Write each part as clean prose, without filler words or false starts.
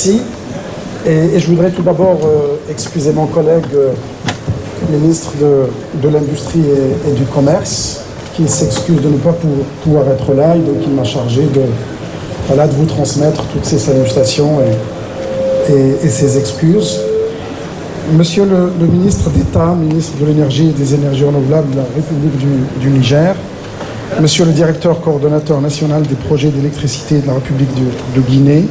Merci. Et je voudrais tout d'abord excuser mon collègue ministre de l'Industrie et du Commerce, qui s'excuse de ne pas pouvoir être là, et donc il m'a chargé de vous transmettre toutes ces salutations et ses excuses. Monsieur le ministre d'État, ministre de l'Énergie et des Énergies renouvelables de la République du Niger, monsieur le directeur coordonnateur national des projets d'électricité de la République de Guinée,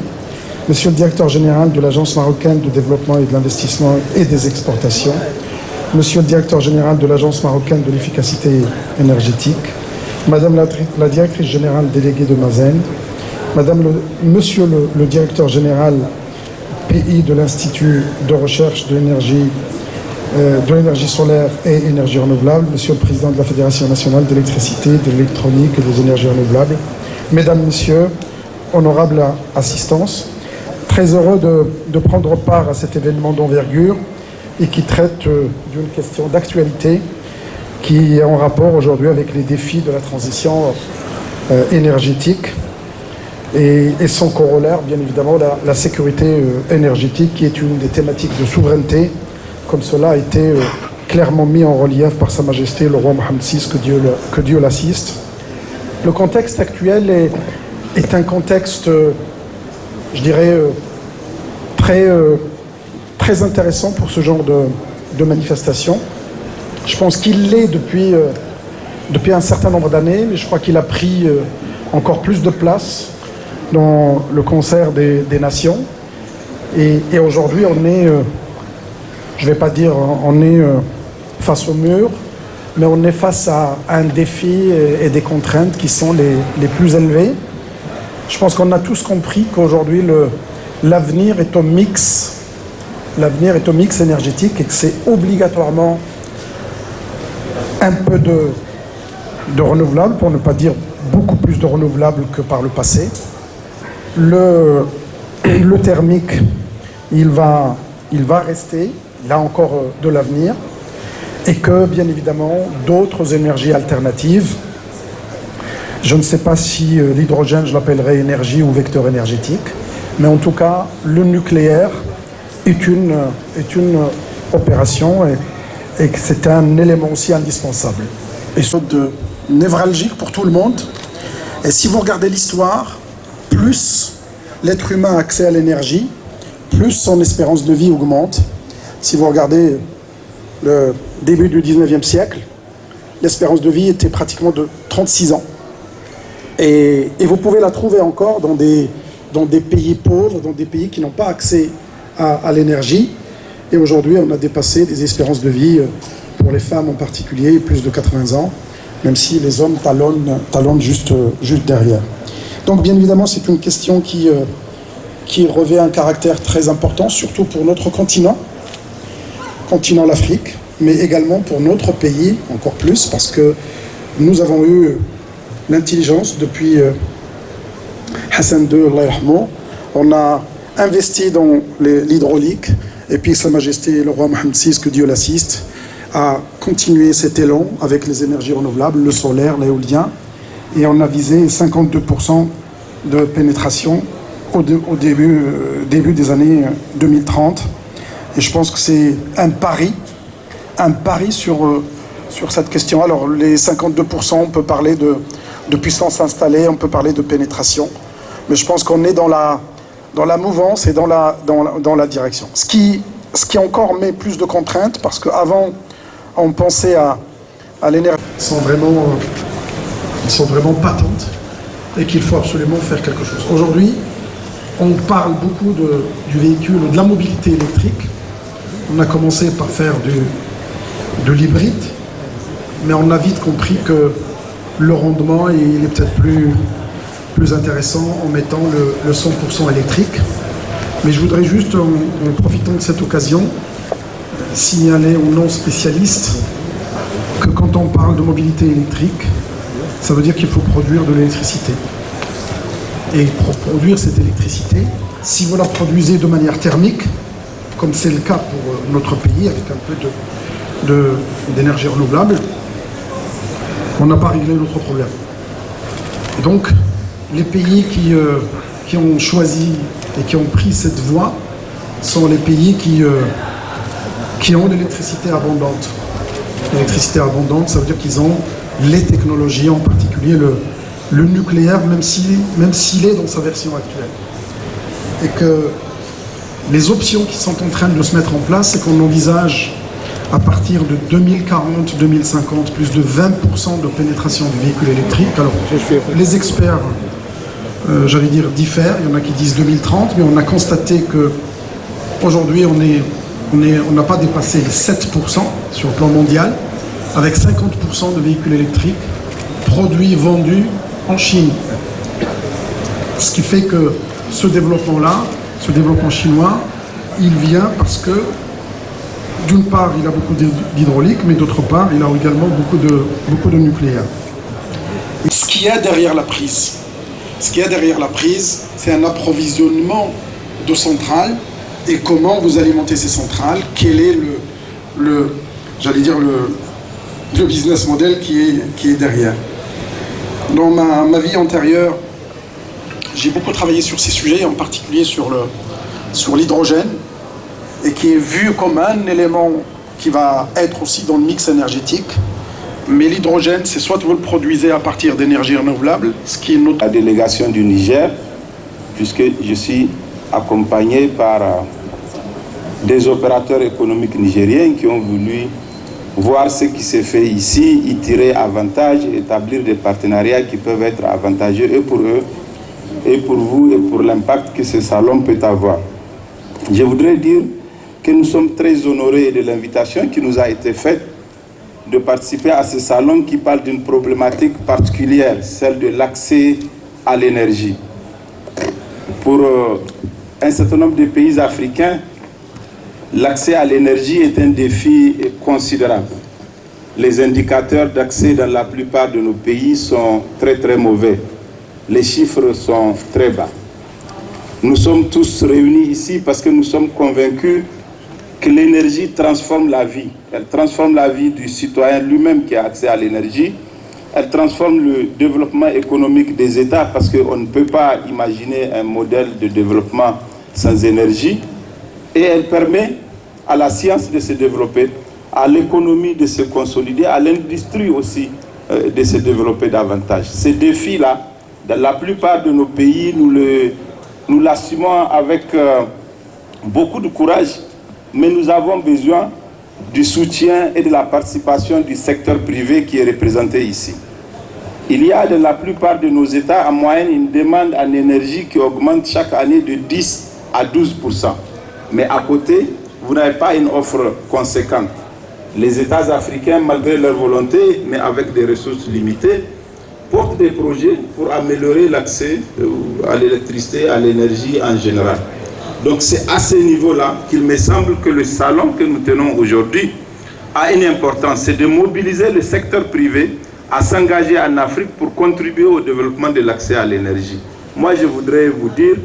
monsieur le directeur général de l'Agence marocaine de développement et de l'investissement et des exportations, monsieur le directeur général de l'Agence marocaine de l'efficacité énergétique, madame la directrice générale déléguée de Mazen, monsieur le directeur général PI de l'Institut de recherche de l'énergie solaire et énergie renouvelable, monsieur le président de la Fédération nationale d'électricité, de l'électronique et des énergies renouvelables, mesdames, messieurs, honorables assistance, très heureux de prendre part à cet événement d'envergure et qui traite d'une question d'actualité qui est en rapport aujourd'hui avec les défis de la transition énergétique et son corollaire, bien évidemment, la sécurité énergétique, qui est une des thématiques de souveraineté, comme cela a été clairement mis en relief par Sa Majesté le roi Mohammed VI, que Dieu l'assiste. Le contexte actuel est un contexte, je dirais, très intéressant pour ce genre de manifestation. Je pense qu'il l'est depuis un certain nombre d'années, mais je crois qu'il a pris encore plus de place dans le concert des nations. Et aujourd'hui, on est, je ne vais pas dire on est face au mur, mais on est face à un défi et des contraintes qui sont les plus élevées. Je pense qu'on a tous compris qu'aujourd'hui, l'avenir est au mix énergétique et que c'est obligatoirement un peu de renouvelable, pour ne pas dire beaucoup plus de renouvelable que par le passé. Le thermique, il va rester, il a encore de l'avenir, et que, bien évidemment, d'autres énergies alternatives, je ne sais pas si l'hydrogène, je l'appellerais énergie ou vecteur énergétique, mais en tout cas, le nucléaire est une opération et que c'est un élément aussi indispensable. Et sorte de névralgique pour tout le monde. Et si vous regardez l'histoire, plus l'être humain a accès à l'énergie, plus son espérance de vie augmente. Si vous regardez le début du 19e siècle, l'espérance de vie était pratiquement de 36 ans. Et vous pouvez la trouver encore dans des pays pauvres, dans des pays qui n'ont pas accès à l'énergie. Et aujourd'hui, on a dépassé des espérances de vie, pour les femmes en particulier, plus de 80 ans, même si les hommes talonnent juste derrière. Donc, bien évidemment, c'est une question qui revêt un caractère très important, surtout pour notre continent l'Afrique, mais également pour notre pays, encore plus, parce que nous avons eu l'intelligence depuis Hassan II, Allah yarhamou. On a investi dans l'hydraulique, et puis Sa Majesté le roi Mohammed VI, que Dieu l'assiste, a continué cet élan avec les énergies renouvelables, le solaire, l'éolien, et on a visé 52% de pénétration au début des années 2030. Et je pense que c'est un pari sur cette question. Alors les 52%, on peut parler de puissance installée, on peut parler de pénétration, mais je pense qu'on est dans la mouvance et dans la direction. Ce qui encore met plus de contraintes, parce qu'avant, on pensait à l'énergie. Sont vraiment patentes et qu'il faut absolument faire quelque chose. Aujourd'hui, on parle beaucoup du véhicule, de la mobilité électrique. On a commencé par faire de l'hybride, mais on a vite compris que le rendement il est peut-être plus intéressant en mettant le 100% électrique. Mais je voudrais juste, en profitant de cette occasion, signaler aux non-spécialistes que quand on parle de mobilité électrique, ça veut dire qu'il faut produire de l'électricité. Et pour produire cette électricité, si vous la produisez de manière thermique, comme c'est le cas pour notre pays, avec un peu d'énergie renouvelable, on n'a pas réglé notre problème. Et donc, les pays qui ont choisi et qui ont pris cette voie sont les pays qui ont l'électricité abondante. L'électricité abondante, ça veut dire qu'ils ont les technologies, en particulier le nucléaire, même s'il est dans sa version actuelle. Et que les options qui sont en train de se mettre en place, c'est qu'on envisage à partir de 2040-2050 plus de 20% de pénétration du véhicule électrique. Alors, les experts, j'allais dire, diffèrent. Il y en a qui disent 2030, mais on a constaté qu'aujourd'hui, on n'a pas dépassé les 7% sur le plan mondial, avec 50% de véhicules électriques produits, vendus en Chine. Ce qui fait que ce développement-là, ce développement chinois, il vient parce que, d'une part, il a beaucoup d'hydraulique, mais d'autre part, il a également beaucoup de nucléaire. Et ce qu'il y a derrière la prise, c'est un approvisionnement de centrales et comment vous alimentez ces centrales, quel est le business model qui est derrière. Dans ma vie antérieure, j'ai beaucoup travaillé sur ces sujets, en particulier sur l'hydrogène, et qui est vu comme un élément qui va être aussi dans le mix énergétique. Mais l'hydrogène, c'est soit vous le produisez à partir d'énergie renouvelable, ce qui est notre... La délégation du Niger, puisque je suis accompagné par des opérateurs économiques nigériens qui ont voulu voir ce qui s'est fait ici, y tirer avantage, établir des partenariats qui peuvent être avantageux et pour eux, et pour vous, et pour l'impact que ce salon peut avoir. Je voudrais dire que nous sommes très honorés de l'invitation qui nous a été faite de participer à ce salon qui parle d'une problématique particulière, celle de l'accès à l'énergie. Pour un certain nombre de pays africains, l'accès à l'énergie est un défi considérable. Les indicateurs d'accès dans la plupart de nos pays sont très très mauvais. Les chiffres sont très bas. Nous sommes tous réunis ici parce que nous sommes convaincus que l'énergie transforme la vie. Elle transforme la vie du citoyen lui-même qui a accès à l'énergie. Elle transforme le développement économique des États parce qu'on ne peut pas imaginer un modèle de développement sans énergie. Et elle permet à la science de se développer, à l'économie de se consolider, à l'industrie aussi de se développer davantage. Ces défis-là, dans la plupart de nos pays, nous l'assumons avec beaucoup de courage, mais nous avons besoin du soutien et de la participation du secteur privé qui est représenté ici. Il y a dans la plupart de nos États en moyenne une demande en énergie qui augmente chaque année de 10 à 12%. Mais à côté, vous n'avez pas une offre conséquente. Les États africains, malgré leur volonté, mais avec des ressources limitées, portent des projets pour améliorer l'accès à l'électricité, à l'énergie en général. Donc c'est à ce niveau-là qu'il me semble que le salon que nous tenons aujourd'hui a une importance, c'est de mobiliser le secteur privé à s'engager en Afrique pour contribuer au développement de l'accès à l'énergie. Moi, je voudrais vous dire,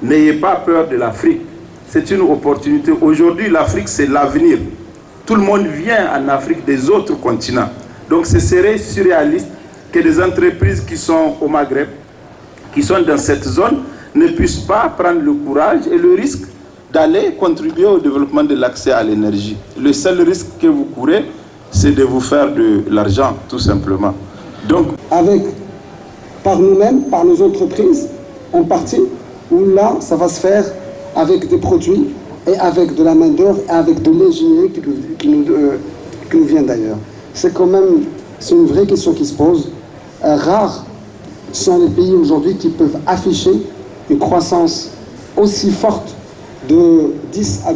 n'ayez pas peur de l'Afrique. C'est une opportunité. Aujourd'hui, l'Afrique, c'est l'avenir. Tout le monde vient en Afrique des autres continents. Donc ce serait surréaliste que des entreprises qui sont au Maghreb, qui sont dans cette zone, ne puissent pas prendre le courage et le risque d'aller contribuer au développement de l'accès à l'énergie. Le seul risque que vous courez, c'est de vous faire de l'argent, tout simplement. Donc, par nous-mêmes, par nos entreprises, en partie, où là, ça va se faire avec des produits et avec de la main-d'œuvre et avec de l'ingénierie qui nous vient d'ailleurs. C'est quand même, c'est une vraie question qui se pose. Rares sont les pays aujourd'hui qui peuvent afficher une croissance aussi forte de 10 à 12%.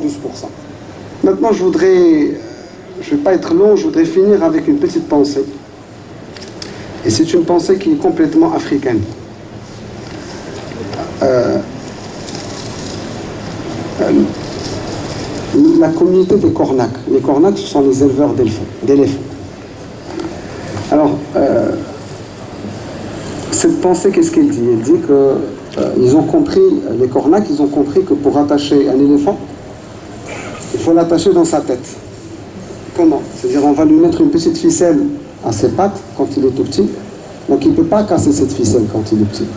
Maintenant, je ne vais pas être long, je voudrais finir avec une petite pensée. Et c'est une pensée qui est complètement africaine. La communauté des Kornak. Les Kornak, ce sont les éleveurs d'éléphants. Alors, cette pensée, qu'est-ce qu'elle dit? Elle dit que ils ont compris, les Kornak, ils ont compris que pour attacher un éléphant, il faut l'attacher dans sa tête. Comment? C'est-à-dire, on va lui mettre une petite ficelle à ses pattes quand il est tout petit, donc il ne peut pas casser cette ficelle quand il est petit.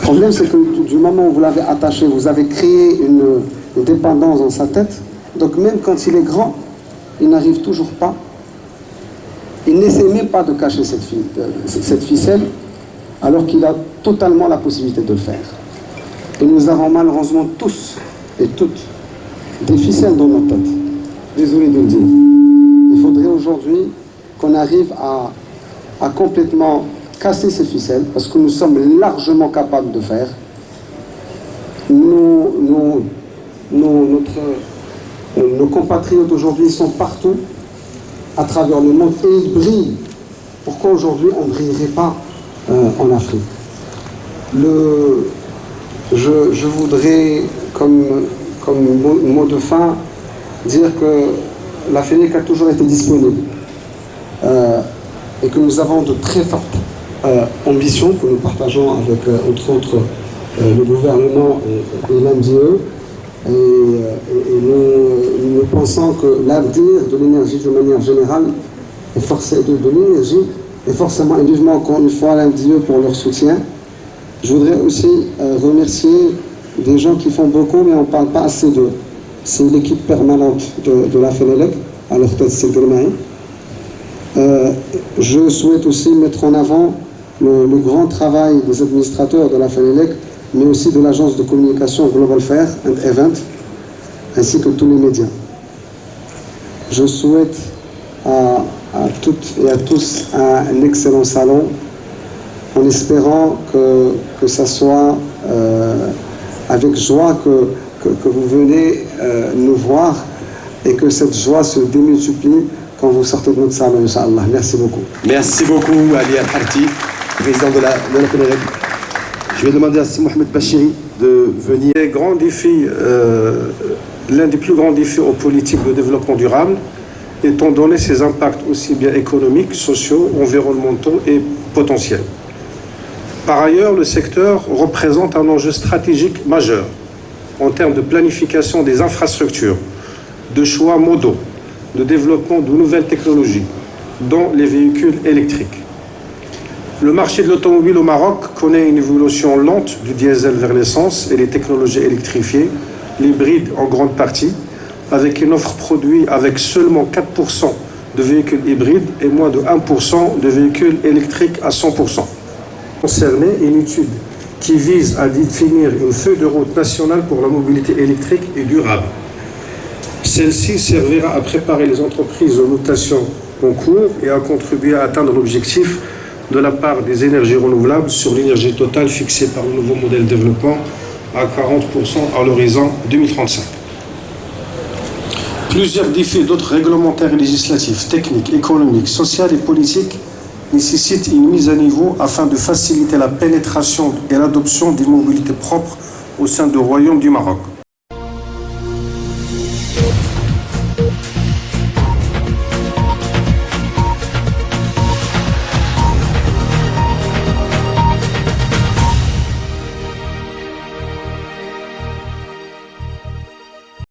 Le problème, c'est que du moment où vous l'avez attaché, vous avez créé une dépendance dans sa tête. Donc même quand il est grand, il n'arrive toujours pas. Il n'essaie même pas de cacher cette ficelle, alors qu'il a totalement la possibilité de le faire. Et nous avons malheureusement tous et toutes des ficelles dans nos têtes. Désolé de le dire. Il faudrait aujourd'hui qu'on arrive à complètement casser ces ficelles, parce que nous sommes largement capables de faire. Nos compatriotes aujourd'hui sont partout à travers le monde et ils brillent. Pourquoi aujourd'hui on ne brillerait pas en Afrique? Je voudrais, comme mot de fin, dire que la FENELEC a toujours été disponible et que nous avons de très fortes ambitions que nous partageons avec, entre autres, le gouvernement et l'MDE. Et nous pensons que l'avenir de l'énergie de manière générale de l'énergie est forcément, et vivement encore une fois l'MDE pour leur soutien. Je voudrais aussi remercier des gens qui font beaucoup, mais on ne parle pas assez d'eux. C'est l'équipe permanente de la FENELEC, à leur tête c'est Gremaï. Je souhaite aussi mettre en avant le grand travail des administrateurs de la FENELEC, mais aussi de l'agence de communication Global Fair and Event, ainsi que tous les médias. Je souhaite à toutes et à tous un excellent salon, en espérant que ça soit avec joie que vous venez nous voir et que cette joie se démultiplie quand vous sortez de notre salon, Inch'Allah. Merci beaucoup. Merci beaucoup, Ali Al-Harti, président de la FENELEC. Je vais demander à Si Mohamed Bachiri de venir. L'un des plus grands défis aux politiques de développement durable, étant donné ses impacts aussi bien économiques, sociaux, environnementaux et potentiels. Par ailleurs, le secteur représente un enjeu stratégique majeur en termes de planification des infrastructures, de choix modaux, de développement de nouvelles technologies, dont les véhicules électriques. Le marché de l'automobile au Maroc connaît une évolution lente du diesel vers l'essence et les technologies électrifiées, l'hybride en grande partie, avec une offre produit avec seulement 4% de véhicules hybrides et moins de 1% de véhicules électriques à 100%. Concernée une étude qui vise à définir une feuille de route nationale pour la mobilité électrique et durable. Celle-ci servira à préparer les entreprises aux mutations en cours et à contribuer à atteindre l'objectif de la part des énergies renouvelables sur l'énergie totale fixée par le nouveau modèle de développement à 40% à l'horizon 2035. Plusieurs défis d'autres réglementaires et législatifs, techniques, économiques, sociaux et politiques nécessitent une mise à niveau afin de faciliter la pénétration et l'adoption des mobilités propres au sein du Royaume du Maroc.